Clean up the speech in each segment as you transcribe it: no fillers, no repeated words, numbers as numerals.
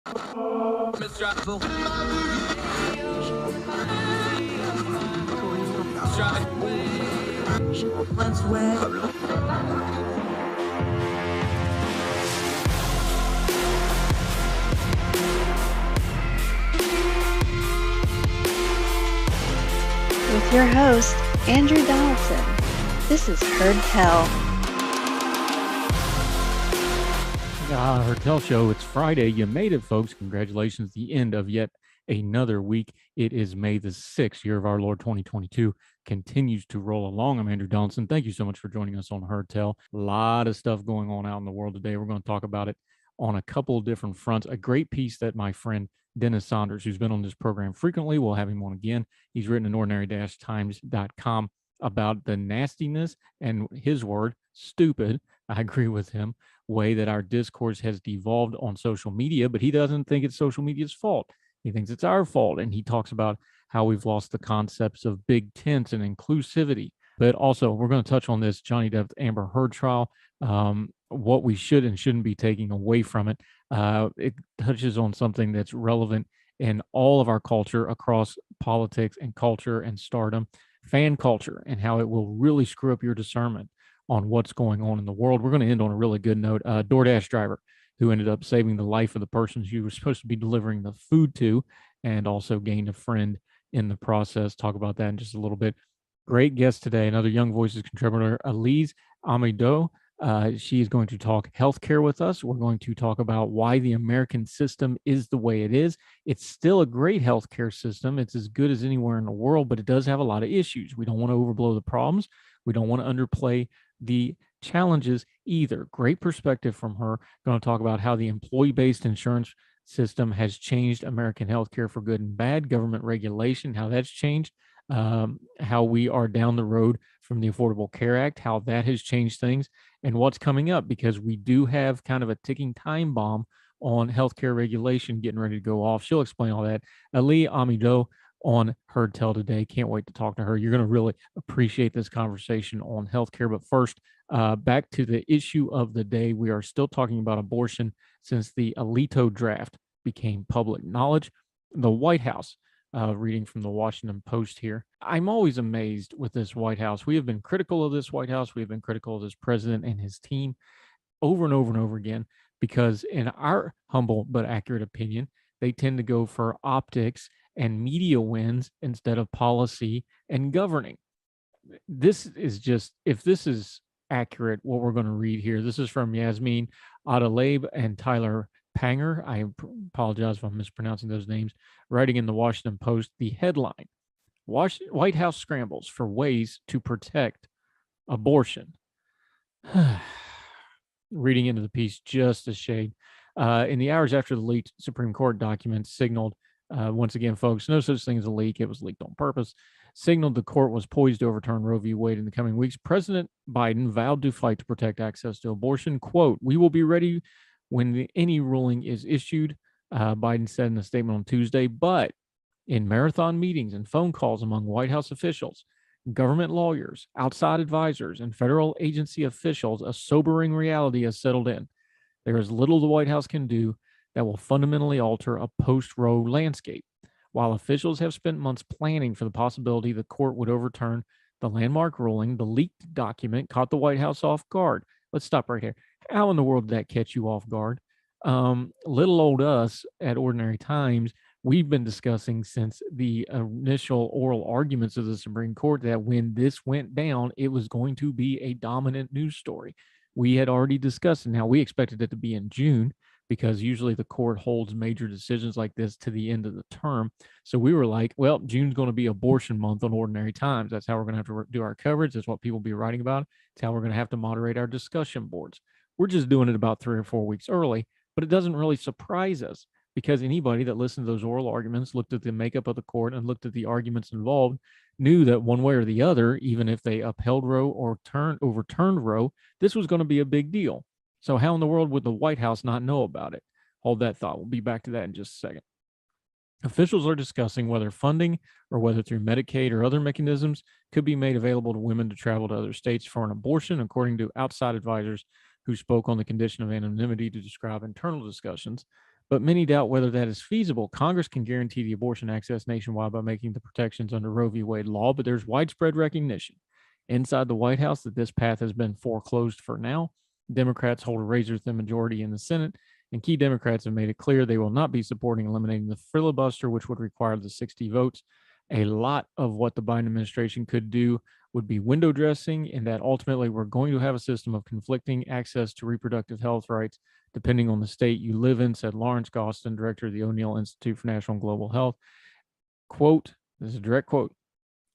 Amez-Droz. With your host, Andrew Donaldson. This is Heard Tell. Heard Tell Show. It's Friday. You made it, folks. Congratulations. The end of yet another week. It is May the 6th, year of our Lord 2022. Continues to roll along. I'm Andrew Donaldson. Thank you so much for joining us on Heard Tell. A lot of stuff going on out in the world today. We're going to talk about it on a couple of different fronts. A great piece that my friend Dennis Saunders, who's been on this program frequently, we'll have him on again. He's written in ordinary-times.com about the nastiness and his word, stupid, I agree with him, way that our discourse has devolved on social media, but he doesn't think it's social media's fault. He thinks it's our fault. And he talks about how we've lost the concepts of big tents and inclusivity. But also, we're going to touch on this Johnny Depp Amber Heard trial, what we should and shouldn't be taking away from it. It touches on something that's relevant in all of our culture across politics and culture and stardom, fan culture, and how it will really screw up your discernment on what's going on in the world. We're going to end on a really good note. DoorDash driver who ended up saving the life of the person she was supposed to be delivering the food to, and also gained a friend in the process. Talk about that in just a little bit. Great guest today, another Young Voices contributor, Elise Amez-Droz. She is going to talk healthcare with us. We're going to talk about why the American system is the way it is. It's still a great healthcare system. It's as good as anywhere in the world, but it does have a lot of issues. We don't want to overblow the problems. We don't want to underplay the challenges either. Great perspective from her. Going to talk about how the employee-based insurance system has changed American healthcare for good and bad, government regulation, how that's changed, how we are down the road from the Affordable Care Act, how that has changed things, and what's coming up, because we do have kind of a ticking time bomb on healthcare regulation getting ready to go off. She'll explain all that. Elise Amez-Droz on Heard Tell today. Can't wait to talk to her. You're going to really appreciate this conversation on healthcare. But first, back to the issue of the day. We are still talking about abortion since the Alito draft became public knowledge. The White House, reading from the Washington Post here. I'm always amazed with this White House. We have been critical of this White House. We have been critical of this president and his team over and over and over again, because in our humble but accurate opinion, they tend to go for optics and media wins instead of policy and governing. This is just, if this is accurate, what we're going to read here, this is from Yasmin Adelabe and Tyler Panger. I apologize if I'm mispronouncing those names. Writing in the Washington Post, the headline, White House scrambles for ways to protect abortion. Reading into the piece just a shade. In the hours after the leaked Supreme Court documents signaled, once again, folks, no such thing as a leak. It was leaked on purpose. Signaled the court was poised to overturn Roe v. Wade in the coming weeks. President Biden vowed to fight to protect access to abortion. Quote, "We will be ready when any ruling is issued," Biden said in a statement on Tuesday. But in marathon meetings and phone calls among White House officials, government lawyers, outside advisors, and federal agency officials, a sobering reality has settled in. There is little the White House can do that will fundamentally alter a post-Roe landscape. While officials have spent months planning for the possibility the court would overturn the landmark ruling, the leaked document caught the White House off guard. Let's stop right here. How in the world did that catch you off guard? Little old us at Ordinary Times, we've been discussing since the initial oral arguments of the Supreme Court that when this went down, it was going to be a dominant news story. We had already discussed it. Now, we expected it to be in June, because usually the court holds major decisions like this to the end of the term. So we were like, well, June's going to be abortion month on Ordinary Times. That's how we're going to have to do our coverage. That's what people will be writing about. It's how we're going to have to moderate our discussion boards. We're just doing it about 3 or 4 weeks early, but it doesn't really surprise us, because anybody that listened to those oral arguments, looked at the makeup of the court, and looked at the arguments involved, knew that one way or the other, even if they upheld Roe or overturned Roe, this was going to be a big deal. So how in the world would the White House not know about it? Hold that thought. We'll be back to that in just a second. Officials are discussing whether funding, or whether through Medicaid or other mechanisms, could be made available to women to travel to other states for an abortion, according to outside advisors who spoke on the condition of anonymity to describe internal discussions. but many doubt whether that is feasible. Congress can guarantee the abortion access nationwide by making the protections under Roe v. Wade law, but there's widespread recognition inside the White House that this path has been foreclosed for now. Democrats hold a razor-thin majority in the Senate, and key Democrats have made it clear they will not be supporting eliminating the filibuster, which would require the 60 votes. A lot of what the Biden administration could do would be window dressing, and that ultimately we're going to have a system of conflicting access to reproductive health rights depending on the state you live in, said Lawrence Gostin, director of the O'Neill Institute for National and Global Health. Quote, this is a direct quote,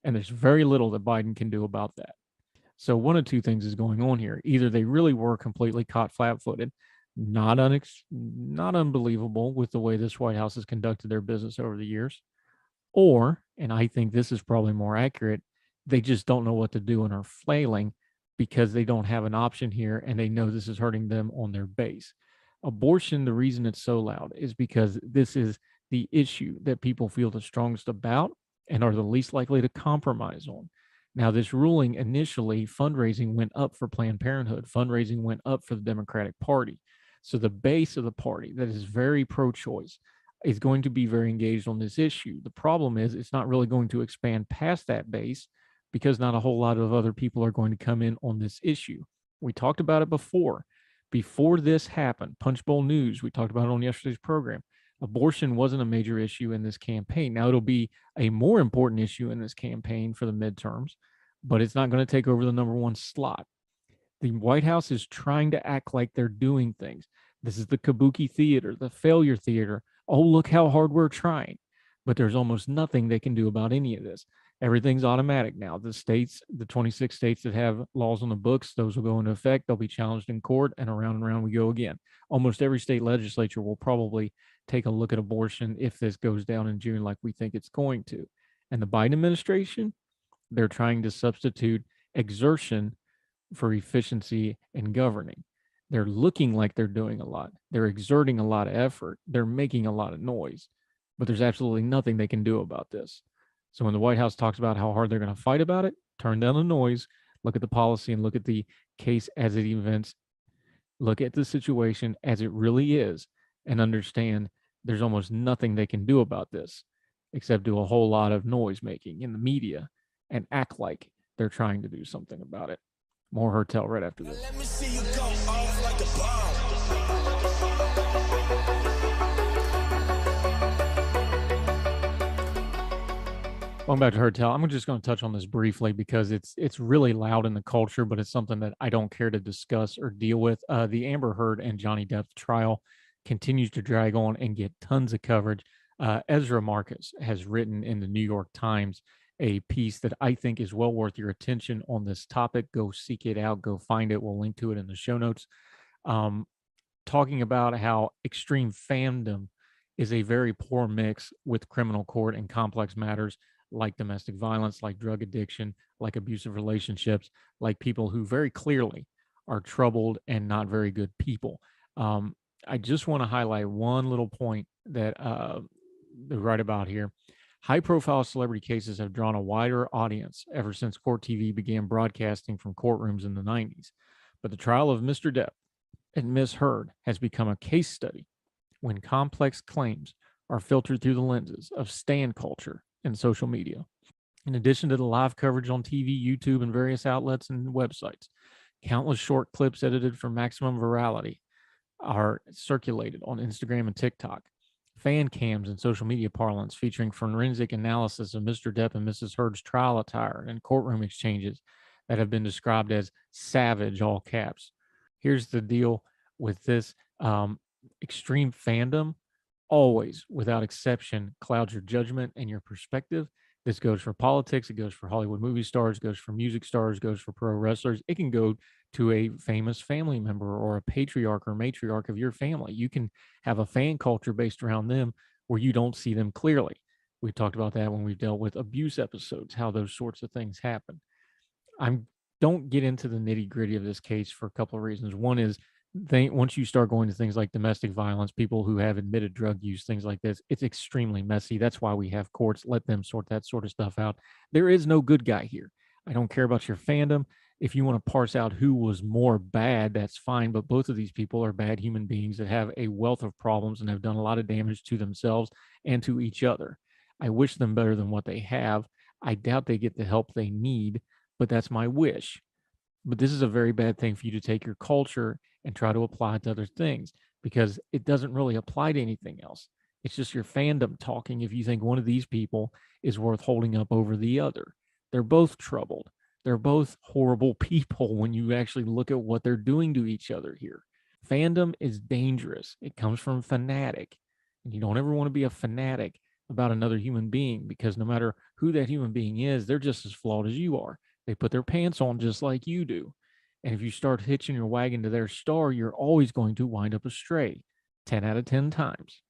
and there's very little that Biden can do about that. So one of two things is going on here. Either they really were completely caught flat-footed, not unbelievable with the way this White House has conducted their business over the years, or, and I think this is probably more accurate, they just don't know what to do and are flailing because they don't have an option here and they know this is hurting them on their base. Abortion, the reason it's so loud is because this is the issue that people feel the strongest about and are the least likely to compromise on. Now, this ruling initially, fundraising went up for Planned Parenthood. Fundraising went up for the Democratic Party. So the base of the party that is very pro-choice is going to be very engaged on this issue. The problem is it's not really going to expand past that base because not a whole lot of other people are going to come in on this issue. We talked about it before. Before this happened, Punchbowl News, we talked about it on yesterday's program. Abortion wasn't a major issue in this campaign. Now it'll be a more important issue in this campaign for the midterms, but it's not going to take over the number one slot. The White House is trying to act like they're doing things. This is the kabuki theater, the failure theater. Oh, look how hard we're trying. But there's almost nothing they can do about any of this. Everything's automatic now. The states, the 26 states that have laws on the books, those will go into effect. They'll be challenged in court, and around we go again. Almost every state legislature will probably take a look at abortion if this goes down in June like we think it's going to. And the Biden administration, they're trying to substitute exertion for efficiency in governing. They're looking like they're doing a lot. They're exerting a lot of effort. They're making a lot of noise, but there's absolutely nothing they can do about this. So when the White House talks about how hard they're going to fight about it, turn down the noise, look at the policy and look at the case as it events, look at the situation as it really is, and understand there's almost nothing they can do about this except do a whole lot of noise making in the media and act like they're trying to do something about it. More Hertel right after this. Let me see you go off like a bomb. Welcome back to Hertel. I'm just going to touch on this briefly because it's really loud in the culture, but it's something that I don't care to discuss or deal with. The Amber Heard and Johnny Depp trial continues to drag on and get tons of coverage. Ezra Marcus has written in the New York Times a piece that I think is well worth your attention on this topic. Go seek it out. Go find it. We'll link to it in the show notes. Talking about how extreme fandom is a very poor mix with criminal court and complex matters like domestic violence, like drug addiction, like abusive relationships, like people who very clearly are troubled and not very good people. I just want to highlight one little point that they write about here. High-profile celebrity cases have drawn a wider audience ever since court TV began broadcasting from courtrooms in the 90s. But the trial of Mr. Depp and Ms. Heard has become a case study when complex claims are filtered through the lenses of stan culture and social media. In addition to the live coverage on TV, YouTube, and various outlets and websites, countless short clips edited for maximum virality are circulated on Instagram and TikTok. Fan cams and social media parlance featuring forensic analysis of Mr. Depp and Mrs. Heard's trial attire and courtroom exchanges that have been described as savage, all caps. Here's the deal with this extreme fandom. Always, without exception, clouds your judgment and your perspective. This goes for politics. It goes for Hollywood movie stars, goes for music stars, goes for pro wrestlers. It can go to a famous family member or a patriarch or matriarch of your family. You can have a fan culture based around them where you don't see them clearly. We've talked about that when we've dealt with abuse episodes, how those sorts of things happen. I don't get into the nitty gritty of this case for a couple of reasons. One is once you start going to things like domestic violence, people who have admitted drug use, things like this, it's extremely messy. That's why we have courts. Let them sort that sort of stuff out. There is no good guy here. I don't care about your fandom. If you want to parse out who was more bad, that's fine. But both of these people are bad human beings that have a wealth of problems and have done a lot of damage to themselves and to each other. I wish them better than what they have. I doubt they get the help they need, but that's my wish. But this is a very bad thing for you to take your culture and try to apply it to other things, because it doesn't really apply to anything else. It's just your fandom talking if you think one of these people is worth holding up over the other. They're both troubled. They're both horrible people when you actually look at what they're doing to each other here. Fandom is dangerous. It comes from fanatic. And you don't ever want to be a fanatic about another human being, because no matter who that human being is, they're just as flawed as you are. They put their pants on just like you do. And if you start hitching your wagon to their star, you're always going to wind up astray 10 out of 10 times.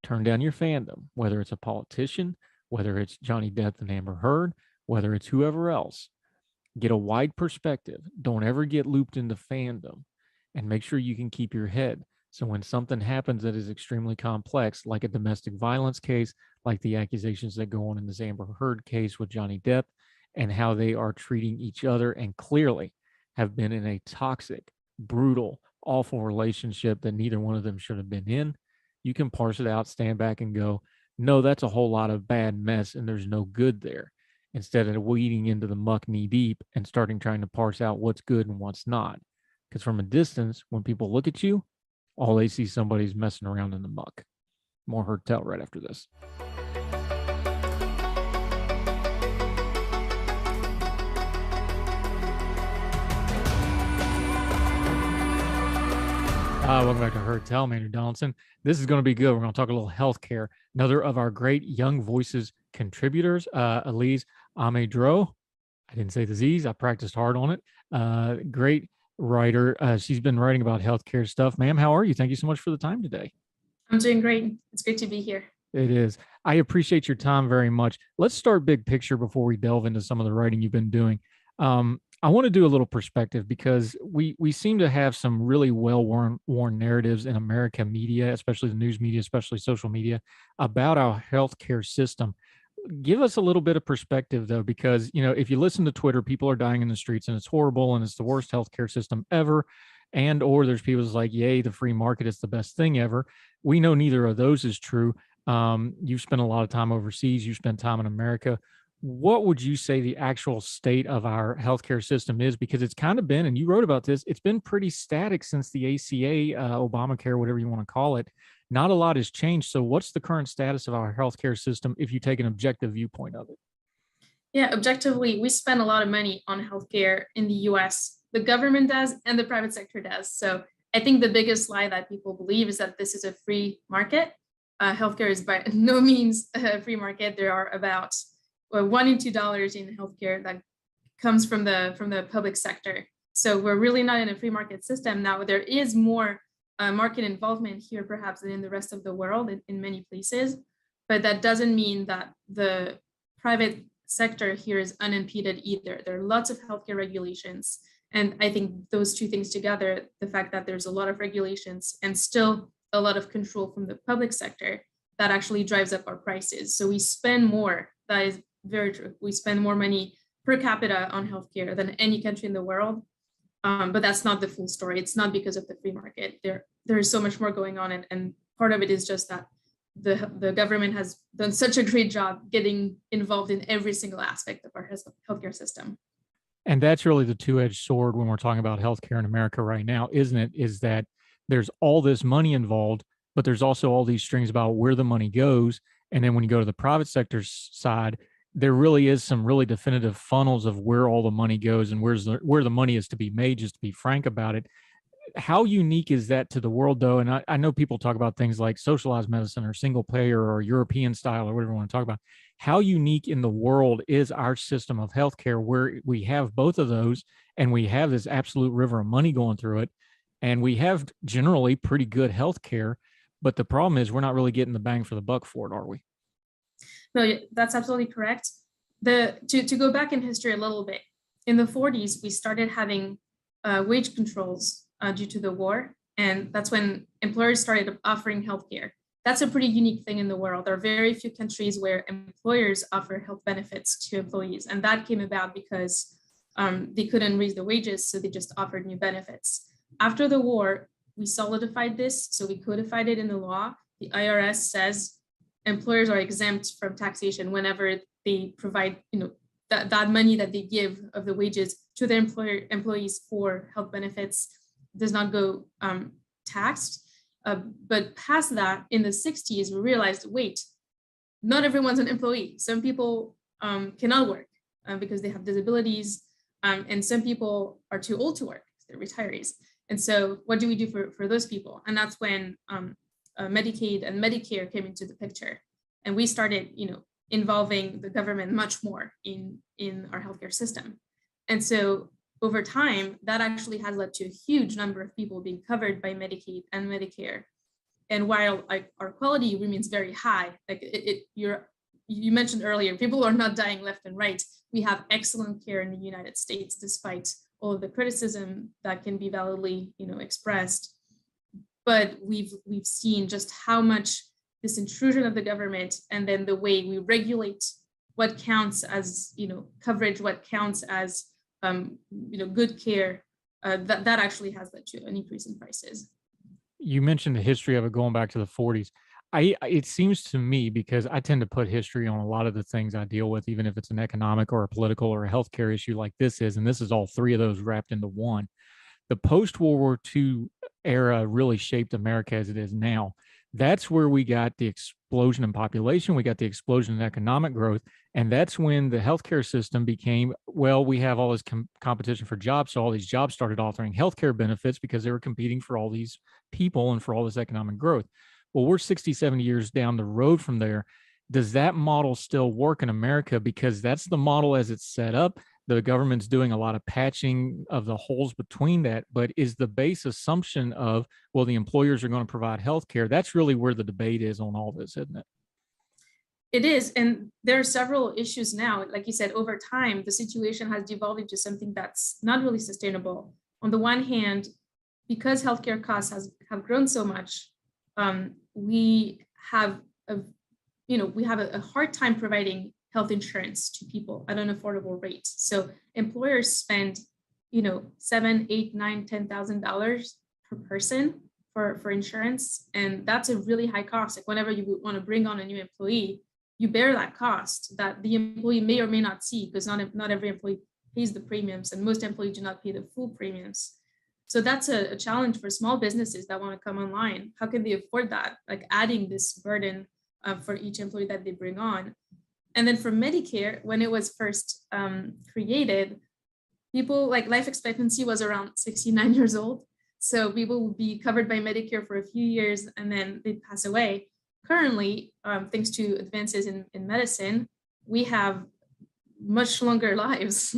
Turn down your fandom, whether it's a politician, whether it's Johnny Depp and Amber Heard, whether it's whoever else. Get a wide perspective. Don't ever get looped into fandom, and make sure you can keep your head. So when something happens that is extremely complex, like a domestic violence case, like the accusations that go on in this Amber Heard case with Johnny Depp, and how they are treating each other and clearly have been in a toxic, brutal, awful relationship that neither one of them should have been in, you can parse it out, stand back and go, no, that's a whole lot of bad mess and there's no good there, instead of wading into the muck knee deep and starting trying to parse out what's good and what's not. Because from a distance, when people look at you, all they see somebody's messing around in the muck. More Heard Tell right after this. Welcome back to Heard Tell. I'm Andrew Donaldson. This is going to be good. We're going to talk a little healthcare. Another of our great Young Voices contributors, Elise Amez-Droz. I didn't say the Z's. I practiced hard on it. Great writer. She's been writing about healthcare stuff. Ma'am, how are you? Thank you so much for the time today. I'm doing great. It's great to be here. It is. I appreciate your time very much. Let's start big picture before we delve into some of the writing you've been doing. I want to do a little perspective, because we seem to have some really well-worn narratives in American media, especially the news media, especially social media, about our healthcare system. Give us a little bit of perspective, though, because, you know, if you listen to Twitter, people are dying in the streets and it's horrible and it's the worst healthcare system ever. And or there's people who's like, yay, the free market is the best thing ever. We know neither of those is true. You've spent a lot of time overseas. You spent time in America. What would you say the actual state of our healthcare system is? Because it's kind of been, and you wrote about this, it's been pretty static since the ACA, Obamacare, whatever you want to call it. Not a lot has changed. So what's the current status of our healthcare system if you take an objective viewpoint of it? Yeah, objectively, we spend a lot of money on healthcare in the US. The government does and the private sector does. So I think the biggest lie that people believe is that this is a free market. Healthcare is by no means a free market. There are about $1 and $2 in healthcare that comes from the public sector. So we're really not in a free market system. Now, there is more market involvement here perhaps than in the rest of the world in many places, but that doesn't mean that the private sector here is unimpeded either. There are lots of healthcare regulations. And I think those two things together, the fact that there's a lot of regulations and still a lot of control from the public sector, that actually drives up our prices. So we spend more. That is very true. We spend more money per capita on healthcare than any country in the world. But that's not the full story. It's not because of the free market. There is so much more going on. And part of it is just that the government has done such a great job getting involved in every single aspect of our healthcare system. And that's really the two-edged sword when we're talking about healthcare in America right now, isn't it? Is that there's all this money involved, but there's also all these strings about where the money goes. And then when you go to the private sector side, there really is some really definitive funnels of where all the money goes and where the money is to be made, just to be frank about it. How unique is that to the world, though? And I know people talk about things like socialized medicine or single payer or European style or whatever you want to talk about. How unique in the world is our system of healthcare, where we have both of those and we have this absolute river of money going through it, and we have generally pretty good healthcare, but the problem is we're not really getting the bang for the buck for it, are we? No, that's absolutely correct. To go back in history a little bit, in the 40s, we started having wage controls due to the war. And that's when employers started offering healthcare. That's a pretty unique thing in the world. There are very few countries where employers offer health benefits to employees. And that came about because they couldn't raise the wages, so they just offered new benefits. After the war, we solidified this, so we codified it in the law. The IRS says employers are exempt from taxation whenever they provide, that money that they give of the wages to their employees for health benefits does not go taxed. But past that, in the 60s, we realized, wait, not everyone's an employee. Some people cannot work because they have disabilities, and some people are too old to work, they're retirees. And so what do we do for those people? And that's when Medicaid and Medicare came into the picture. And we started, involving the government much more in our healthcare system. And so over time, that actually has led to a huge number of people being covered by Medicaid and Medicare. And while our quality remains very high, you mentioned earlier, people are not dying left and right. We have excellent care in the United States, despite all of the criticism that can be validly, expressed. But we've seen just how much this intrusion of the government, and then the way we regulate what counts as, coverage, what counts as, good care, that actually has led to an increase in prices. You mentioned the history of it going back to the 40s. It seems to me, because I tend to put history on a lot of the things I deal with, even if it's an economic or a political or a healthcare issue like this is, and this is all three of those wrapped into one. The post-World War II era really shaped America as it is now. That's where we got the explosion in population, we got the explosion in economic growth, and that's when the healthcare system became, well, we have all this competition for jobs, so all these jobs started offering healthcare benefits because they were competing for all these people and for all this economic growth. Well, we're 60, 70 years down the road from there. Does that model still work in America? Because that's the model as it's set up. The government's doing a lot of patching of the holes between that, but is the base assumption of, well, the employers are going to provide health care? That's really where the debate is on all this, isn't it? It is, and there are several issues now. Like you said, over time, the situation has devolved into something that's not really sustainable. On the one hand, because healthcare costs have grown so much, we have a hard time providing health insurance to people at an affordable rate. So employers spend, $7,000, $8,000, $9,000, $10,000 per person for insurance, and that's a really high cost. Like whenever you want to bring on a new employee, you bear that cost that the employee may or may not see, because not every employee pays the premiums, and most employees do not pay the full premiums. So that's a challenge for small businesses that want to come online. How can they afford that? Like adding this burden for each employee that they bring on. And then for Medicare, when it was first created, people, like, life expectancy was around 69 years old. So people would be covered by Medicare for a few years and then they'd pass away. Currently, thanks to advances in medicine, we have much longer lives.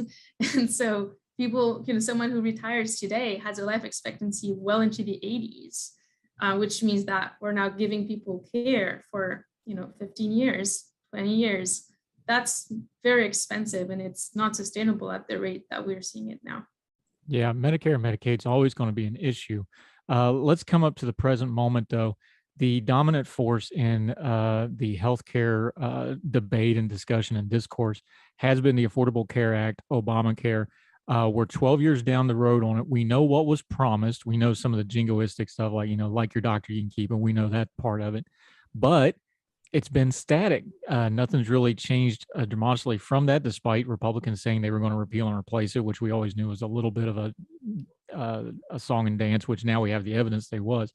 And so people, someone who retires today has a life expectancy well into the 80s, which means that we're now giving people care for, 15 years, 20 years. That's very expensive, and it's not sustainable at the rate that we're seeing it now. Yeah, Medicare and Medicaid's always going to be an issue. Let's come up to the present moment, though. The dominant force in the healthcare debate and discussion and discourse has been the Affordable Care Act, Obamacare. We're 12 years down the road on it. We know what was promised. We know some of the jingoistic stuff, like, like your doctor you can keep, and we know that part of it. But it's been static. Nothing's really changed demonstrably from that, despite Republicans saying they were going to repeal and replace it, which we always knew was a little bit of a song and dance, which now we have the evidence they was.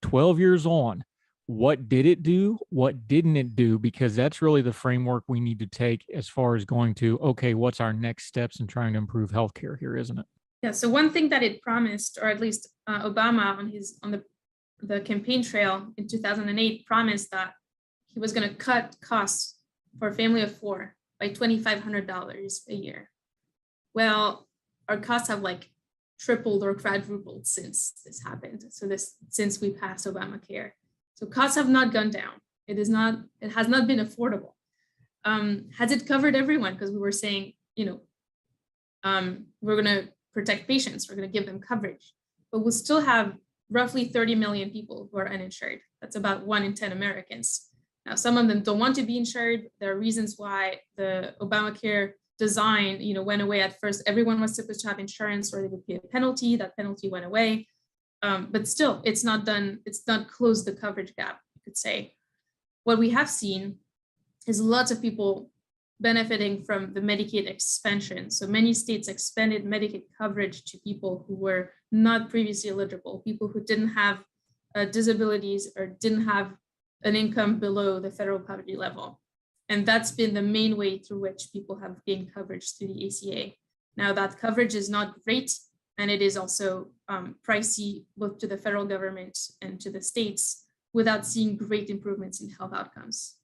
12 years on, what did it do? What didn't it do? Because that's really the framework we need to take as far as going to, okay, what's our next steps in trying to improve healthcare here, isn't it? Yeah, so one thing that it promised, or at least Obama on the campaign trail in 2008 promised that he was going to cut costs for a family of four by $2,500 a year. Well, our costs have tripled or quadrupled since this happened. So since we passed Obamacare. So costs have not gone down. It has not been affordable. Has it covered everyone? Because we were saying, we're going to protect patients, we're going to give them coverage, but we'll still have roughly 30 million people who are uninsured. That's about 1 in 10 Americans. Now, some of them don't want to be insured. There are reasons why the Obamacare design, went away at first. Everyone was supposed to have insurance or they would pay a penalty. That penalty went away. But still, it's not closed the coverage gap, you could say. What we have seen is lots of people benefiting from the Medicaid expansion. So many states expanded Medicaid coverage to people who were not previously eligible, people who didn't have disabilities or didn't have an income below the federal poverty level. And that's been the main way through which people have gained coverage through the ACA. Now that coverage is not great, and it is also pricey both to the federal government and to the states without seeing great improvements in health outcomes.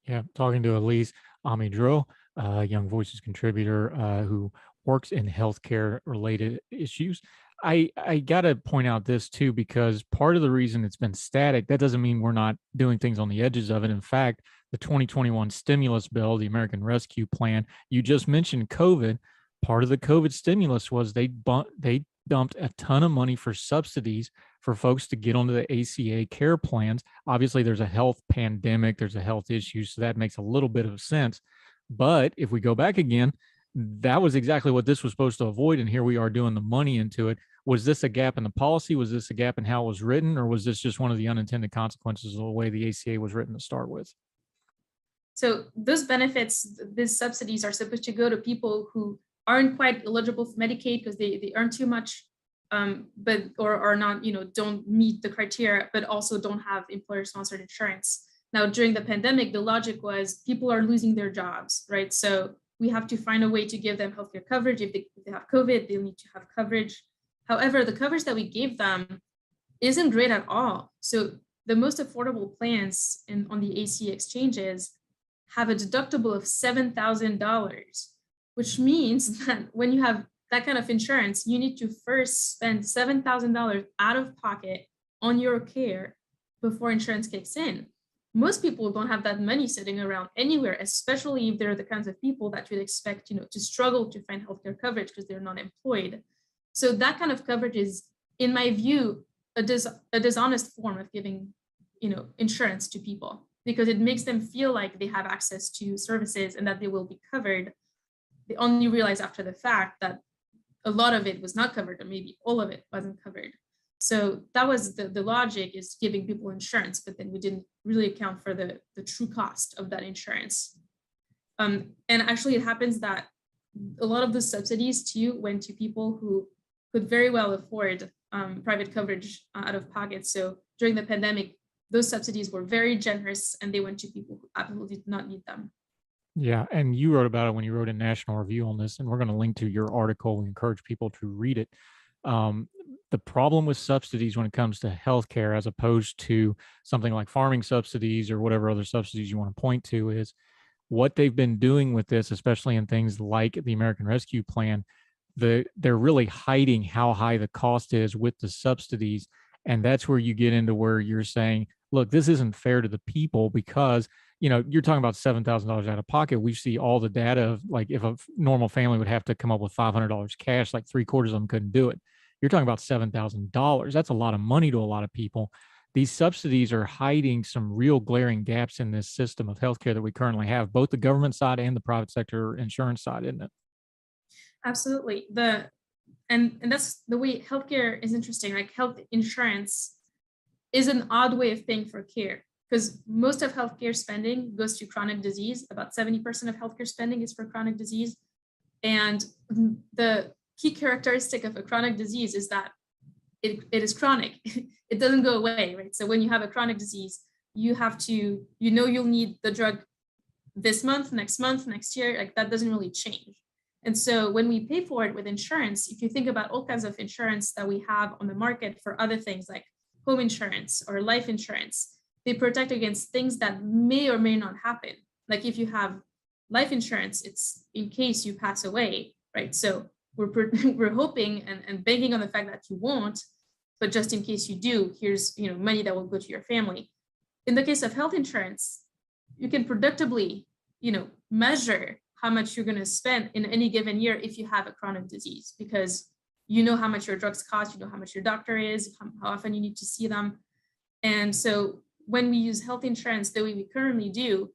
Yeah, talking to Elise, Amez-Droz, Young Voices contributor who works in healthcare related issues. I got to point out this too, because part of the reason it's been static, that doesn't mean we're not doing things on the edges of it. In fact, the 2021 stimulus bill, the American Rescue Plan, you just mentioned COVID. Part of the COVID stimulus was they dumped a ton of money for subsidies for folks to get onto the ACA care plans. Obviously, there's a health pandemic, there's a health issue, so that makes a little bit of sense. But if we go back again, that was exactly what this was supposed to avoid, and here we are doing the money into it. Was this a gap in the policy? Was this a gap in how it was written? Or was this just one of the unintended consequences of the way the ACA was written to start with? So those benefits, these subsidies are supposed to go to people who aren't quite eligible for Medicaid because they earn too much, but or are not, don't meet the criteria, but also don't have employer-sponsored insurance. Now, during the pandemic, the logic was people are losing their jobs, right? So we have to find a way to give them healthcare coverage. If they have COVID, they'll need to have coverage. However, the coverage that we gave them isn't great at all. So the most affordable plans on the ACA exchanges have a deductible of $7,000, which means that when you have that kind of insurance, you need to first spend $7,000 out of pocket on your care before insurance kicks in. Most people don't have that money sitting around anywhere, especially if they're the kinds of people that you'd expect, to struggle to find healthcare coverage because they're not employed. So that kind of coverage is, in my view, a dishonest form of giving, insurance to people, because it makes them feel like they have access to services and that they will be covered. They only realize after the fact that a lot of it was not covered, or maybe all of it wasn't covered. So that was the logic, is giving people insurance, but then we didn't really account for the true cost of that insurance. And actually it happens that a lot of the subsidies too went to people who could very well afford private coverage out of pocket. So during the pandemic, those subsidies were very generous and they went to people who absolutely did not need them. Yeah, and you wrote about it when you wrote a national review on this, and we're going to link to your article. We encourage people to read it. The problem with subsidies when it comes to healthcare, as opposed to something like farming subsidies or whatever other subsidies you want to point to, is what they've been doing with this, especially in things like the American Rescue Plan. They're really hiding how high the cost is with the subsidies. And that's where you get into where you're saying, look, this isn't fair to the people, because you're talking about $7,000 out of pocket. We see all the data of, like, if a normal family would have to come up with $500 cash, like 3/4 of them couldn't do it. You're talking about $7,000. That's a lot of money to a lot of people. These subsidies are hiding some real glaring gaps in this system of healthcare that we currently have, both the government side and the private sector insurance side, isn't it? Absolutely. And that's the way healthcare is interesting. Like, health insurance is an odd way of paying for care, because most of healthcare spending goes to chronic disease. About 70% of healthcare spending is for chronic disease. And the key characteristic of a chronic disease is that it is chronic. It doesn't go away, right? So when you have a chronic disease, you have to, you'll need the drug this month, next year, like that doesn't really change. And so when we pay for it with insurance, if you think about all kinds of insurance that we have on the market for other things like home insurance or life insurance, they protect against things that may or may not happen. Like if you have life insurance, it's in case you pass away, right? So we're hoping and banking on the fact that you won't, but just in case you do, here's money that will go to your family. In the case of health insurance, you can predictably measure how much you're going to spend in any given year if you have a chronic disease, because you know how much your drugs cost, you know how much your doctor is, how often you need to see them. And so when we use health insurance the way we currently do,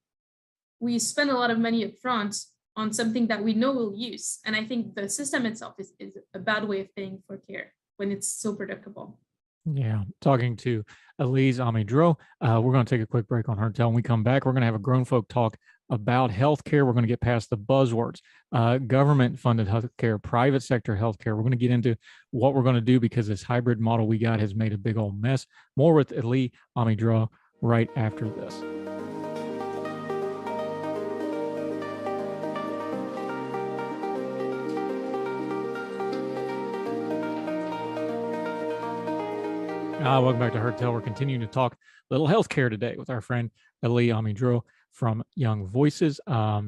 we spend a lot of money up front on something that we know we'll use. And I think the system itself is a bad way of paying for care when it's so predictable. Yeah, talking to Elise, Amez-Droz. We're going to take a quick break on Her Tell. When we come back, we're going to have a grown folk talk about healthcare. We're going to get past the buzzwords, government-funded healthcare, private sector healthcare. We're going to get into what we're going to do because this hybrid model we got has made a big old mess. More with Elise, Amez-Droz right after this. Welcome back to Her Tell. We're continuing to talk little healthcare today with our friend Elise Amez-Droz from Young Voices.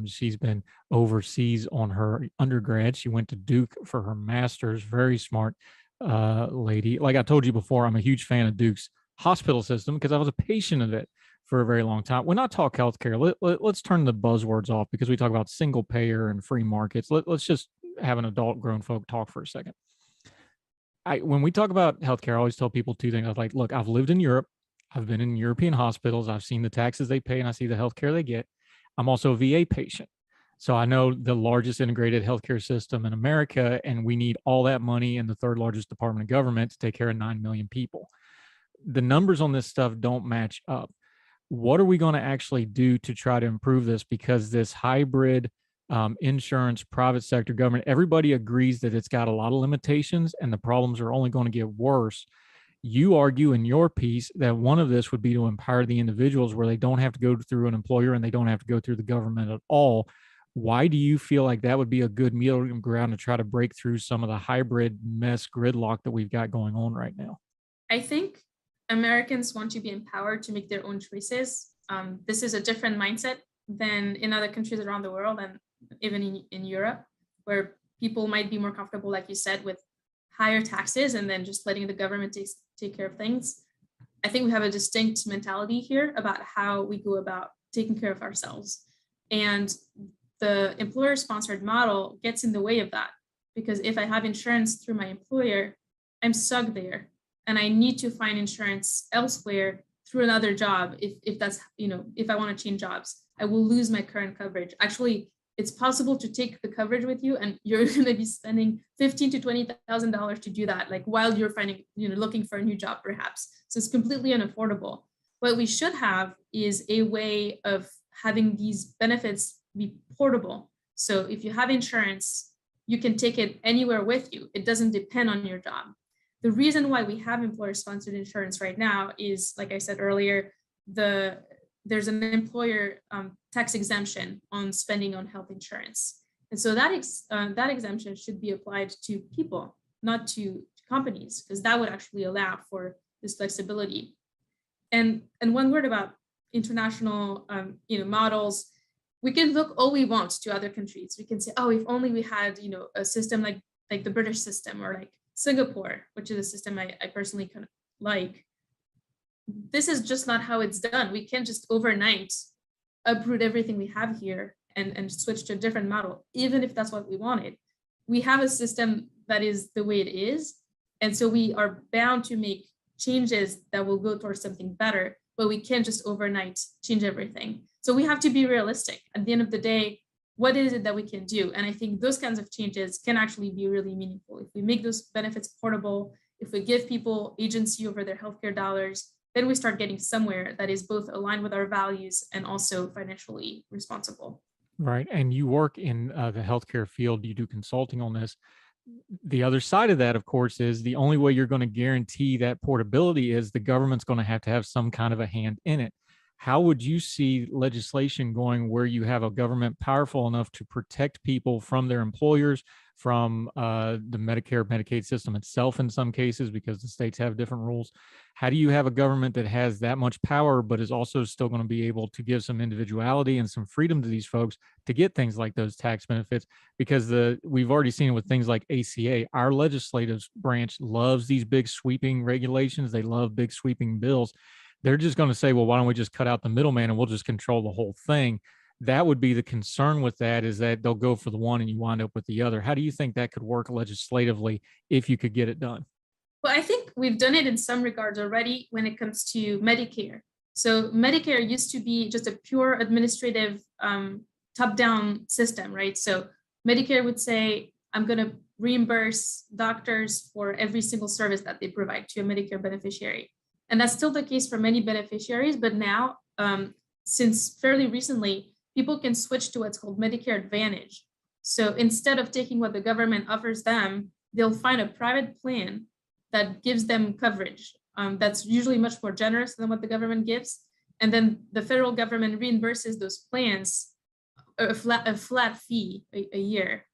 She's been overseas on her undergrad. She went to Duke for her master's. Very smart lady. Like I told you before, I'm a huge fan of Duke's hospital system because I was a patient of it for a very long time. When I talk healthcare, let's turn the buzzwords off because we talk about single payer and free markets. Let's just have an adult grown folk talk for a second. When we talk about healthcare, I always tell people two things. I was like, look, I've lived in Europe. I've been in European hospitals. I've seen the taxes they pay and I see the healthcare they get. I'm also a VA patient. So I know the largest integrated healthcare system in America, and we need all that money in the third largest department of government to take care of 9 million people. The numbers on this stuff don't match up. What are we going to actually do to try to improve this? Because this hybrid insurance, private sector, government, everybody agrees that it's got a lot of limitations and the problems are only going to get worse. You argue in your piece that one of this would be to empower the individuals where they don't have to go through an employer and they don't have to go through the government at all. Why do you feel like that would be a good middle ground to try to break through some of the hybrid mess gridlock that we've got going on right now? I think Americans want to be empowered to make their own choices. This is a different mindset than in other countries around the world and even in Europe, where people might be more comfortable, like you said, with higher taxes and then just letting the government take care of things. I think we have a distinct mentality here about how we go about taking care of ourselves. And the employer-sponsored model gets in the way of that, because if I have insurance through my employer, I'm stuck there and I need to find insurance elsewhere through another job. If that's, if I want to change jobs, I will lose my current coverage. Actually, it's possible to take the coverage with you and you're going to be spending $15,000 to $20,000 to do that, like while you're looking for a new job perhaps. So it's completely unaffordable. What we should have is a way of having these benefits be portable. So if you have insurance, you can take it anywhere with you. It doesn't depend on your job. The reason why we have employer-sponsored insurance right now is, like I said earlier, there's an employer tax exemption on spending on health insurance. And so that exemption should be applied to people, not to companies, because that would actually allow for this flexibility. And one word about international models. We can look all we want to other countries. We can say, oh, if only we had a system like the British system, or like Singapore, which is a system I personally kind of like. This is just not how it's done. We can't just overnight uproot everything we have here and switch to a different model, even if that's what we wanted. We have a system that is the way it is. And so we are bound to make changes that will go towards something better, but we can't just overnight change everything. So we have to be realistic. At the end of the day, what is it that we can do? And I think those kinds of changes can actually be really meaningful. If we make those benefits portable, if we give people agency over their healthcare dollars, then we start getting somewhere that is both aligned with our values and also financially responsible. Right. And you work in the healthcare field, you do consulting on this. The other side of that, of course, is the only way you're going to guarantee that portability is the government's going to have some kind of a hand in it. How would you see legislation going where you have a government powerful enough to protect people from their employers, from the Medicare, Medicaid system itself in some cases, because the states have different rules? How do you have a government that has that much power, but is also still going to be able to give some individuality and some freedom to these folks to get things like those tax benefits? Because we've already seen it with things like ACA. Our legislative branch loves these big sweeping regulations. They love big sweeping bills. They're just going to say, well, why don't we just cut out the middleman and we'll just control the whole thing? That would be the concern with that, is that they'll go for the one and you wind up with the other. How do you think that could work legislatively if you could get it done? Well, I think we've done it in some regards already when it comes to Medicare. So Medicare used to be just a pure administrative top-down system, right? So Medicare would say, I'm going to reimburse doctors for every single service that they provide to a Medicare beneficiary. And that's still the case for many beneficiaries, but now, since fairly recently, people can switch to what's called Medicare Advantage. So instead of taking what the government offers them, they'll find a private plan that gives them coverage that's usually much more generous than what the government gives. And then the federal government reimburses those plans a flat fee a year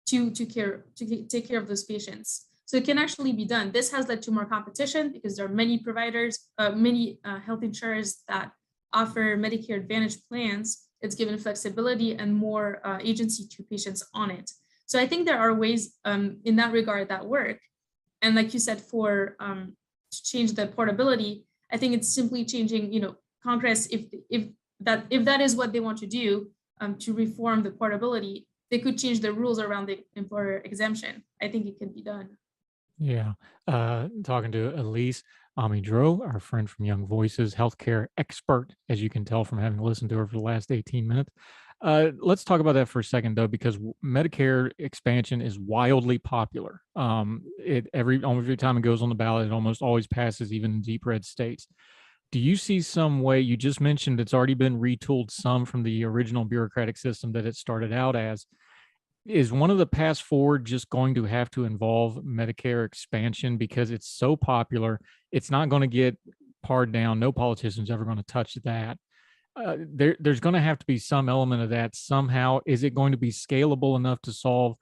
to take care of those patients. So it can actually be done. This has led to more competition because there are many providers, many health insurers that offer Medicare Advantage plans. It's given flexibility and more agency to patients on it. So I think there are ways in that regard that work. And like you said, for to change the portability, I think it's simply changing, Congress, if that is what they want to do, to reform the portability, they could change the rules around the employer exemption. I think it can be done. Yeah. Talking to Elise Amez-Droz, our friend from Young Voices, healthcare expert, as you can tell from having listened to her for the last 18 minutes. Let's talk about that for a second, though, because Medicare expansion is wildly popular. Every time it goes on the ballot, it almost always passes, even in deep red states. Do you see some way? You just mentioned it's already been retooled some from the original bureaucratic system that it started out as. Is one of the paths forward just going to have to involve Medicare expansion because it's so popular? It's not going to get pared down. No politician's ever going to touch that. There's going to have to be some element of that somehow. Is it going to be scalable enough to solve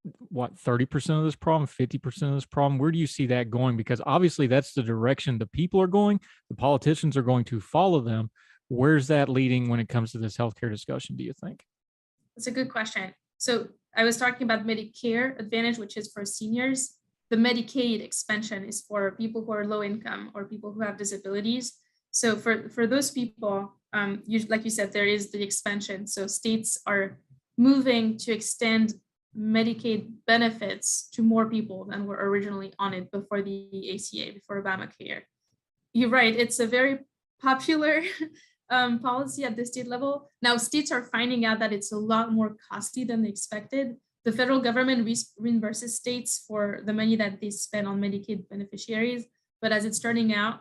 30% of this problem, 50% of this problem? Where do you see that going? Because obviously that's the direction the people are going. The politicians are going to follow them. Where's that leading when it comes to this healthcare discussion, do you think? That's a good question. So I was talking about Medicare Advantage, which is for seniors. The Medicaid expansion is for people who are low income or people who have disabilities. So for those people, like you said, there is the expansion. So states are moving to extend Medicaid benefits to more people than were originally on it before the ACA, before Obamacare. You're right, it's a very popular policy at the state level. Now, states are finding out that it's a lot more costly than they expected. The federal government reimburses states for the money that they spend on Medicaid beneficiaries, but as it's turning out,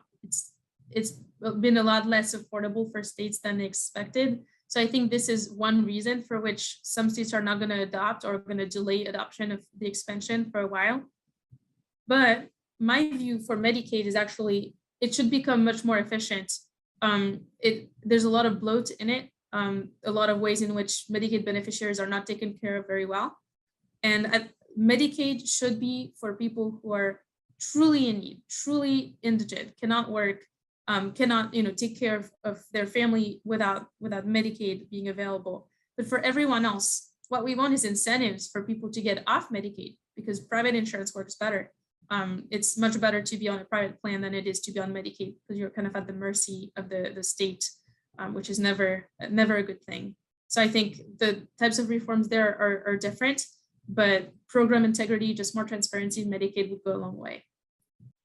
it's been a lot less affordable for states than they expected. So I think this is one reason for which some states are not going to adopt or going to delay adoption of the expansion for a while. But my view for Medicaid is actually it should become much more efficient. There's a lot of bloat in it, a lot of ways in which Medicaid beneficiaries are not taken care of very well. And Medicaid should be for people who are truly in need, truly indigent, cannot work, cannot take care of their family without Medicaid being available. But for everyone else, what we want is incentives for people to get off Medicaid because private insurance works better. It's much better to be on a private plan than it is to be on Medicaid because you're kind of at the mercy of the state, which is never a good thing. So I think the types of reforms there are different, but program integrity, just more transparency in Medicaid would go a long way.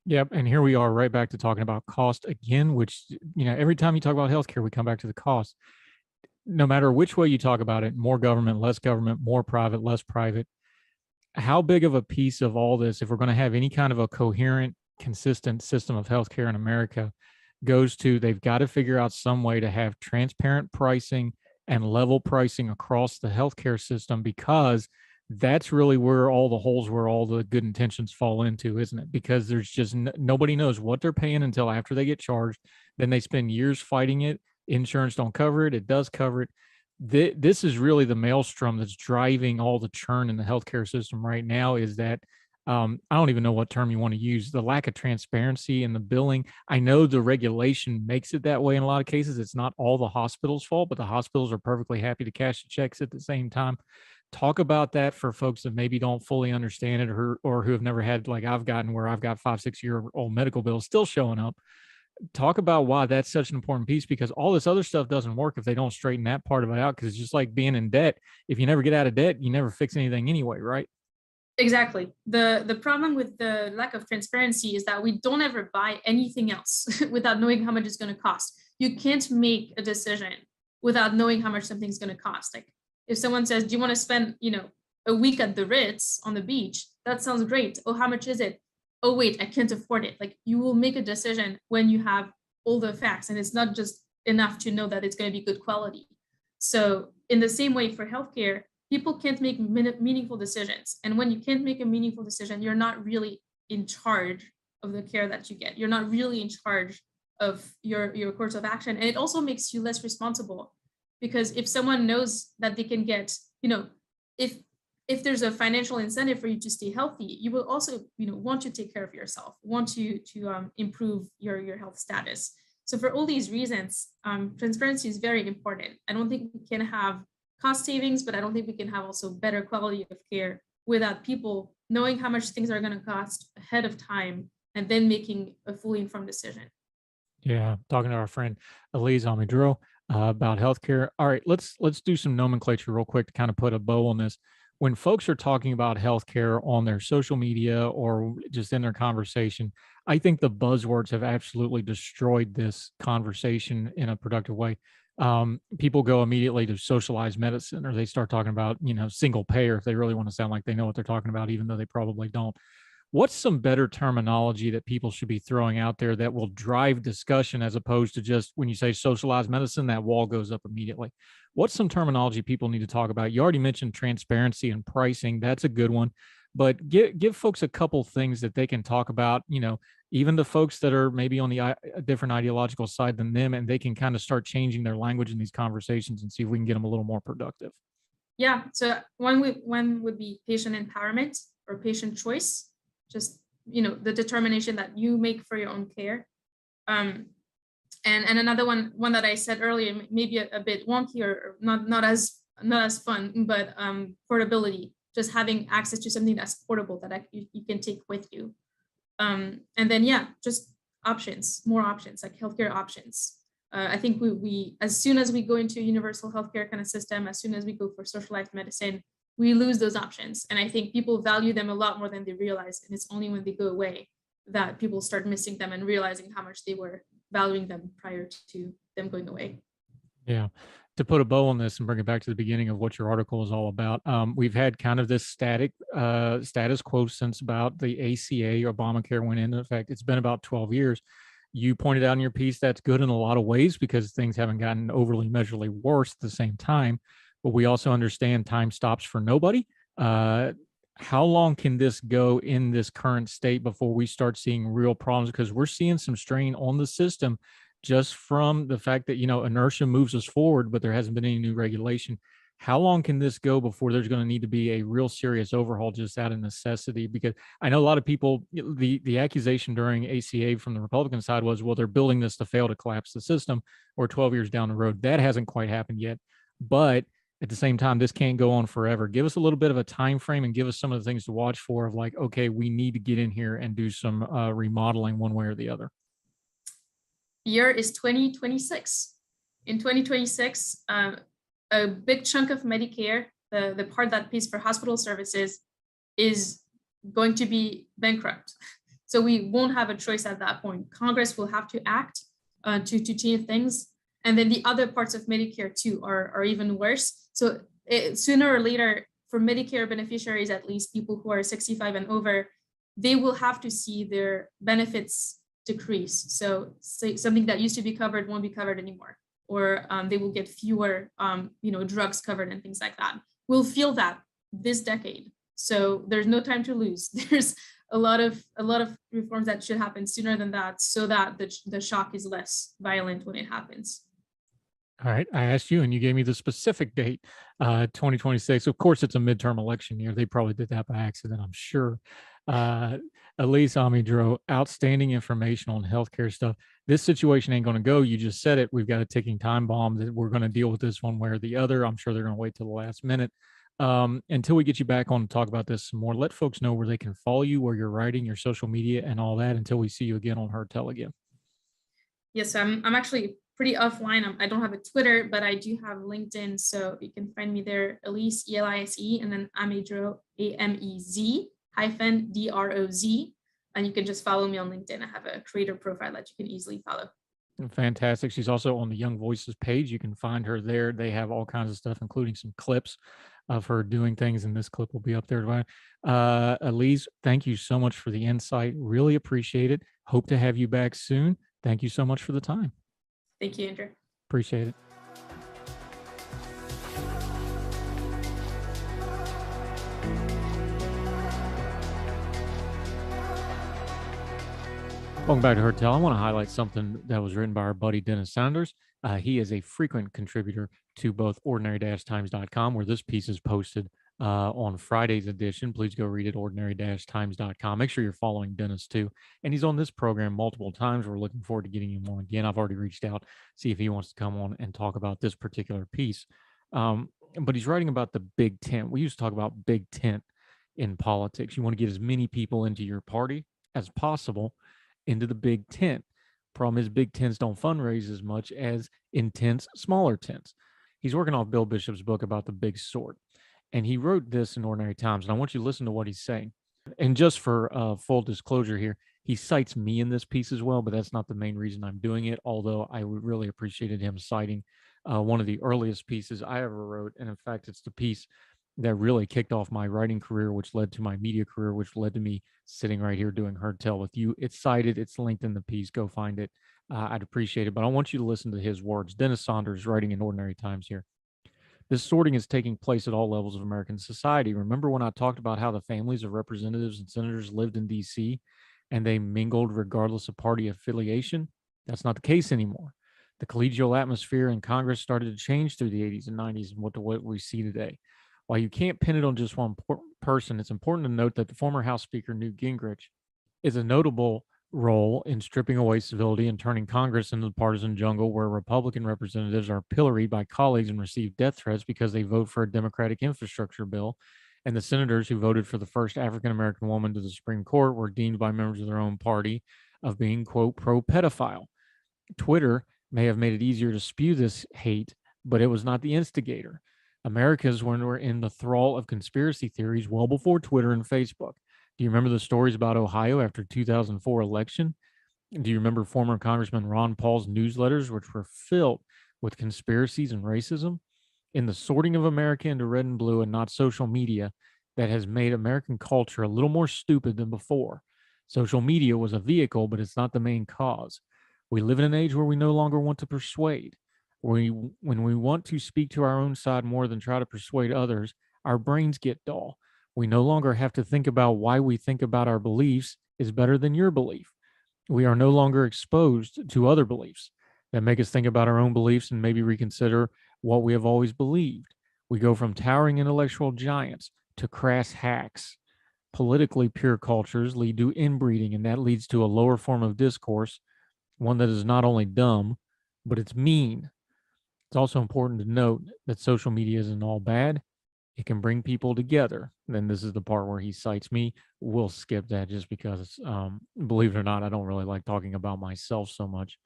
Yep. And here we are right back to talking about cost again, which, every time you talk about healthcare, we come back to the cost. No matter which way you talk about it, more government, less government, more private, less private. How big of a piece of all this, if we're going to have any kind of a coherent, consistent system of healthcare in America, goes to they've got to figure out some way to have transparent pricing and level pricing across the healthcare system, because that's really where all the holes, where all the good intentions fall into, isn't it? Because there's just nobody knows what they're paying until after they get charged. Then they spend years fighting it. Insurance don't cover it. It does cover it. This is really the maelstrom that's driving all the churn in the healthcare system right now, is that I don't even know what term you want to use, the lack of transparency in the billing. I know the regulation makes it that way in a lot of cases. It's not all the hospitals' fault, but the hospitals are perfectly happy to cash the checks at the same time. Talk about that for folks that maybe don't fully understand it, or who have never had, like I've gotten, where I've got 5-6 year old medical bills still showing up. Talk about why that's such an important piece, because all this other stuff doesn't work if they don't straighten that part of it out. Because it's just like being in debt. If you never get out of debt, you never fix anything anyway, right? Exactly. The problem with the lack of transparency is that we don't ever buy anything else without knowing how much it's going to cost. You can't make a decision without knowing how much something's going to cost. Like If someone says, do you want to spend, a week at the Ritz on the beach? That sounds great. Oh, how much is it? Oh, wait, I can't afford it. Like, you will make a decision when you have all the facts, and it's not just enough to know that it's going to be good quality. So in the same way for healthcare, people can't make meaningful decisions. And when you can't make a meaningful decision, you're not really in charge of the care that you get. You're not really in charge of your course of action. And it also makes you less responsible, because if someone knows that they can get, if there's a financial incentive for you to stay healthy, you will also, want to take care of yourself, want to improve your health status. So for all these reasons, transparency is very important. I don't think we can have cost savings, but I don't think we can have also better quality of care without people knowing how much things are going to cost ahead of time and then making a fully informed decision. Yeah, talking to our friend Elise Amez-Droz about healthcare. All right, let's do some nomenclature real quick to kind of put a bow on this. When folks are talking about healthcare on their social media or just in their conversation, I think the buzzwords have absolutely destroyed this conversation in a productive way. People go immediately to socialized medicine, or they start talking about, single payer if they really want to sound like they know what they're talking about, even though they probably don't. What's some better terminology that people should be throwing out there that will drive discussion, as opposed to just when you say socialized medicine, that wall goes up immediately? What's some terminology people need to talk about? You already mentioned transparency and pricing. That's a good one. But give folks a couple things that they can talk about, even the folks that are maybe on the different ideological side than them, and they can kind of start changing their language in these conversations and see if we can get them a little more productive. Yeah, so one would be patient empowerment or patient choice. Just, the determination that you make for your own care. And another one that I said earlier, maybe a bit wonky or not as fun, but portability, just having access to something that's portable that you can take with you. And then, just options, more options, like healthcare options. I think we as soon as we go into a universal healthcare kind of system, as soon as we go for socialized medicine, we lose those options. And I think people value them a lot more than they realize. And it's only when they go away that people start missing them and realizing how much they were valuing them prior to them going away. Yeah. To put a bow on this and bring it back to the beginning of what your article is all about, we've had kind of this status quo since about the ACA, Obamacare, went into effect. It's been about 12 years. You pointed out in your piece that's good in a lot of ways because things haven't gotten overly measurably worse at the same time. But we also understand time stops for nobody. How long can this go in this current state before we start seeing real problems? Because we're seeing some strain on the system just from the fact that, inertia moves us forward, but there hasn't been any new regulation. How long can this go before there's going to need to be a real serious overhaul just out of necessity? Because I know a lot of people, the accusation during ACA from the Republican side was, well, they're building this to fail to collapse the system, or 12 years down the road. That hasn't quite happened yet. But at the same time, this can't go on forever. Give us a little bit of a time frame and give us some of the things to watch for of like, okay, we need to get in here and do some remodeling one way or the other. Year is 2026. In 2026, a big chunk of Medicare, the part that pays for hospital services, is going to be bankrupt. So we won't have a choice at that point. Congress will have to act to change things. And then the other parts of Medicare too are even worse. So sooner or later, for Medicare beneficiaries, at least people who are 65 and over, they will have to see their benefits decrease. So something that used to be covered won't be covered anymore, or they will get fewer, drugs covered and things like that. We'll feel that this decade. So there's no time to lose. There's a lot of reforms that should happen sooner than that, so that the shock is less violent when it happens. All right. I asked you and you gave me the specific date, 2026. Of course, it's a midterm election year. They probably did that by accident, I'm sure. Elise Amez-Droz, outstanding information on healthcare stuff. This situation ain't going to go. You just said it. We've got a ticking time bomb that we're going to deal with this one way or the other. I'm sure they're going to wait till the last minute. Until we get you back on to talk about this some more, let folks know where they can follow you, where you're writing, your social media and all that, until we see you again on Her Tell Again. Yes, I'm actually pretty offline. I don't have a Twitter, but I do have LinkedIn. So you can find me there, Elise, Elise, and then Amez-Droz, Amez-Droz. And you can just follow me on LinkedIn. I have a creator profile that you can easily follow. Fantastic. She's also on the Young Voices page. You can find her there. They have all kinds of stuff, including some clips of her doing things, and this clip will be up there. Elise, thank you so much for the insight. Really appreciate it. Hope to have you back soon. Thank you so much for the time. Thank you, Andrew. Appreciate it. Welcome back to Her Tell. I want to highlight something that was written by our buddy Dennis Saunders. He is a frequent contributor to both ordinary-times.com, where this piece is posted on Friday's edition. Please go read it, ordinary-times.com. Make sure you're following Dennis too. And he's on this program multiple times. We're looking forward to getting him on again. I've already reached out, see if he wants to come on and talk about this particular piece. But he's writing about the big tent. We used to talk about big tent in politics. You want to get as many people into your party as possible into the big tent. Problem is, big tents don't fundraise as much as intense smaller tents. He's working off Bill Bishop's book about the big sort, and he wrote this in Ordinary Times, and I want you to listen to what he's saying. And just for full disclosure here, he cites me in this piece as well, but that's not the main reason I'm doing it, although I would really appreciated him citing one of the earliest pieces I ever wrote, and in fact, it's the piece that really kicked off my writing career, which led to my media career, which led to me sitting right here doing Her Tell with you. It's cited, it's linked in the piece. Go find it. I'd appreciate it. But I want you to listen to his words. Dennis Saunders writing in Ordinary Times here. This sorting is taking place at all levels of American society. Remember when I talked about how the families of representatives and senators lived in D.C. and they mingled regardless of party affiliation? That's not the case anymore. The collegial atmosphere in Congress started to change through the 80s and 90s and what we see today. While you can't pin it on just one person, it's important to note that the former House Speaker Newt Gingrich is a notable role in stripping away civility and turning Congress into the partisan jungle where Republican representatives are pilloried by colleagues and receive death threats because they vote for a Democratic infrastructure bill, and the senators who voted for the first African-American woman to the Supreme Court were deemed by members of their own party of being, quote, pro-pedophile. Twitter may have made it easier to spew this hate, but it was not the instigator. Americans were in the thrall of conspiracy theories well before Twitter and Facebook. Do you remember the stories about Ohio after 2004 election? Do you remember former Congressman Ron Paul's newsletters, which were filled with conspiracies and racism? In the sorting of America into red and blue and not social media, that has made American culture a little more stupid than before. Social media was a vehicle, but it's not the main cause. We live in an age where we no longer want to persuade. When we want to speak to our own side more than try to persuade others, our brains get dull. We no longer have to think about why we think about our beliefs is better than your belief. We are no longer exposed to other beliefs that make us think about our own beliefs and maybe reconsider what we have always believed. We go from towering intellectual giants to crass hacks. Politically pure cultures lead to inbreeding, and that leads to a lower form of discourse, one that is not only dumb, but it's mean. It's also important to note that social media isn't all bad. It can bring people together. Then this is the part where he cites me. We'll skip that just because, believe it or not, I don't really like talking about myself so much.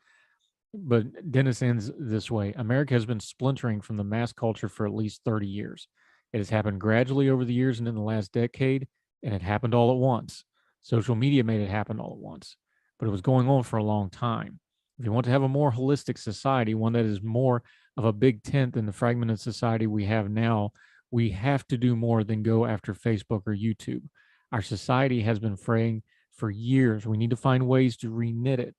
But Dennis ends this way. America has been splintering from the mass culture for at least 30 years. It has happened gradually over the years and in the last decade, and it happened all at once. Social media made it happen all at once, but it was going on for a long time. If you want to have a more holistic society, one that is more of a big tent than the fragmented society we have now, we have to do more than go after Facebook or YouTube. Our society has been fraying for years. We need to find ways to reknit it.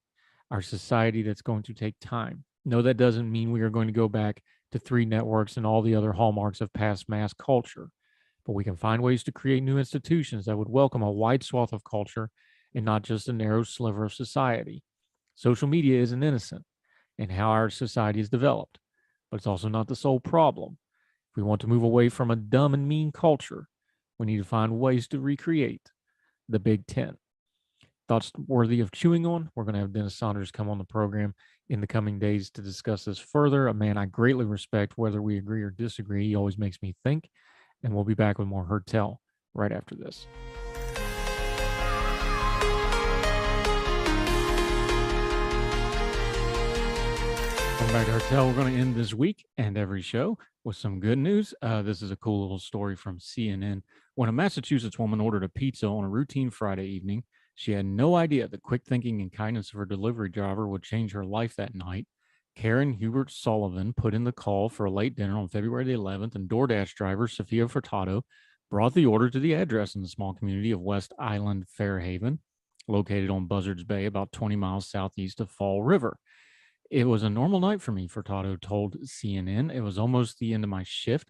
Our society, that's going to take time. No, that doesn't mean we are going to go back to 3 networks and all the other hallmarks of past mass culture. But we can find ways to create new institutions that would welcome a wide swath of culture and not just a narrow sliver of society. Social media isn't innocent in how our society is developed, but it's also not the sole problem. If we want to move away from a dumb and mean culture, we need to find ways to recreate the Big Tent. Thoughts worthy of chewing on? We're going to have Dennis Saunders come on the program in the coming days to discuss this further. A man I greatly respect, whether we agree or disagree. He always makes me think. And we'll be back with more Her Tell right after this. Welcome back to Her Tell. We're going to end this week and every show with some good news. This is a cool little story from CNN. When a Massachusetts woman ordered a pizza on a routine Friday evening, She had no idea the quick thinking and kindness of her delivery driver would change her life that night. Karen Hubert Sullivan put in the call for a late dinner on February the 11th, and DoorDash driver Sophia Furtado brought the order to the address in the small community of West Island Fairhaven, located on Buzzards Bay, about 20 miles southeast of Fall River. It was a normal night for me, Furtado told CNN. It was almost the end of my shift,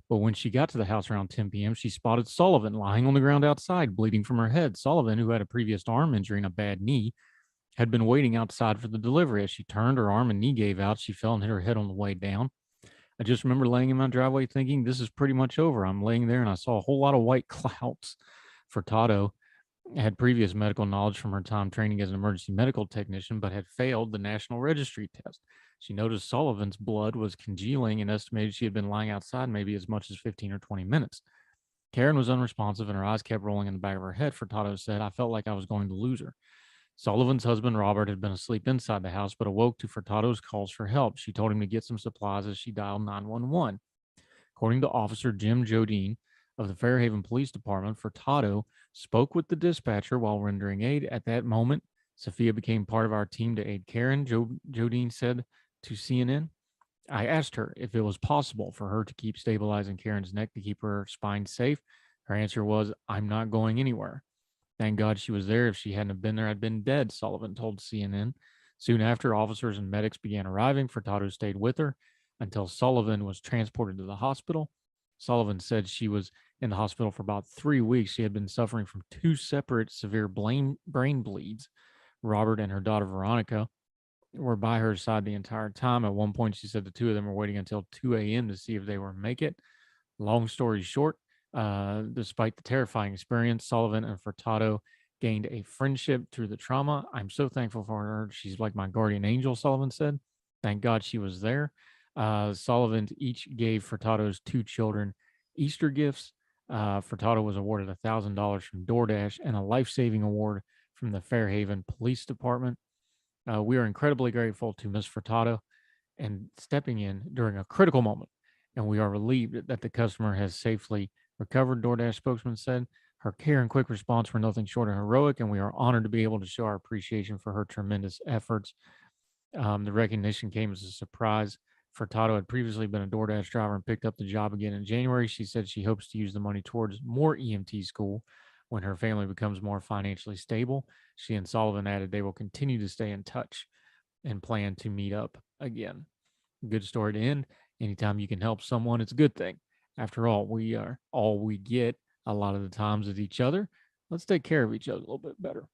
but when she got to the house around 10 p.m., she spotted Sullivan lying on the ground outside, bleeding from her head. Sullivan, who had a previous arm injury and a bad knee, had been waiting outside for the delivery. As she turned, her arm and knee gave out. She fell and hit her head on the way down. I just remember laying in my driveway thinking, this is pretty much over. I'm laying there and I saw a whole lot of white clouds. Furtado had previous medical knowledge from her time training as an emergency medical technician, but had failed the National Registry test. She noticed Sullivan's blood was congealing and estimated she had been lying outside maybe as much as 15 or 20 minutes. Karen was unresponsive and her eyes kept rolling in the back of her head. Furtado said, I felt like I was going to lose her. Sullivan's husband, Robert, had been asleep inside the house, but awoke to Furtado's calls for help. She told him to get some supplies as she dialed 911. According to Officer Jim Jodine of the Fairhaven Police Department, Furtado spoke with the dispatcher while rendering aid. At that moment, Sophia became part of our team to aid Karen, Jodine said to CNN. I asked her if it was possible for her to keep stabilizing Karen's neck to keep her spine safe. Her answer was, I'm not going anywhere. Thank God she was there. If she hadn't been there, I'd been dead, Sullivan told CNN. Soon after, officers and medics began arriving. Furtado stayed with her until Sullivan was transported to the hospital. Sullivan said she was in the hospital for about 3 weeks. She had been suffering from 2 separate severe brain bleeds. Robert and her daughter, Veronica, were by her side the entire time. At one point, she said the two of them were waiting until 2 a.m. to see if they would make it. Long story short, despite the terrifying experience, Sullivan and Furtado gained a friendship through the trauma. I'm so thankful for her. She's like my guardian angel, Sullivan said. Thank God she was there. Sullivan each gave Furtado's 2 children Easter gifts. Furtado was awarded $1,000 from DoorDash and a life-saving award from the Fairhaven Police Department. We are incredibly grateful to Ms. Furtado and stepping in during a critical moment, and we are relieved that the customer has safely recovered, DoorDash spokesman said. Her care and quick response were nothing short of heroic, and we are honored to be able to show our appreciation for her tremendous efforts. The recognition came as a surprise. Furtado had previously been a DoorDash driver and picked up the job again in January. She said she hopes to use the money towards more EMT school when her family becomes more financially stable. She and Sullivan added they will continue to stay in touch and plan to meet up again. Good story to end. Anytime you can help someone, it's a good thing. After all, we are all we get a lot of the times with each other. Let's take care of each other a little bit better.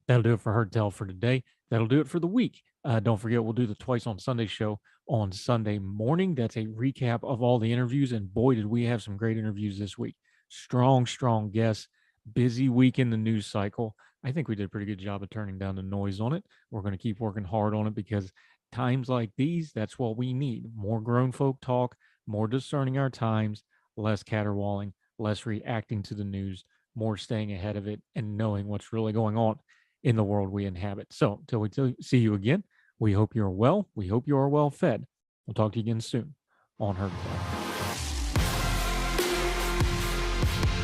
That'll do it for Heard Tell for today. That'll do it for the week. Don't forget, we'll do the Twice on Sunday show on Sunday morning. That's a recap of all the interviews. And boy, did we have some great interviews this week. Strong guests. Busy week in the news cycle. I think we did a pretty good job of turning down the noise on it. We're going to keep working hard on it because times like these, that's what we need. More grown folk talk, more discerning our times, less caterwauling, less reacting to the news, more staying ahead of it and knowing what's really going on in the world we inhabit. So until we see you again, we hope you're well. We hope you are well fed. We'll talk to you again soon on Heard Tell.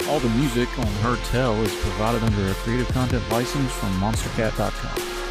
All the music on Heard Tell is provided under a Creative Content license from monstercat.com.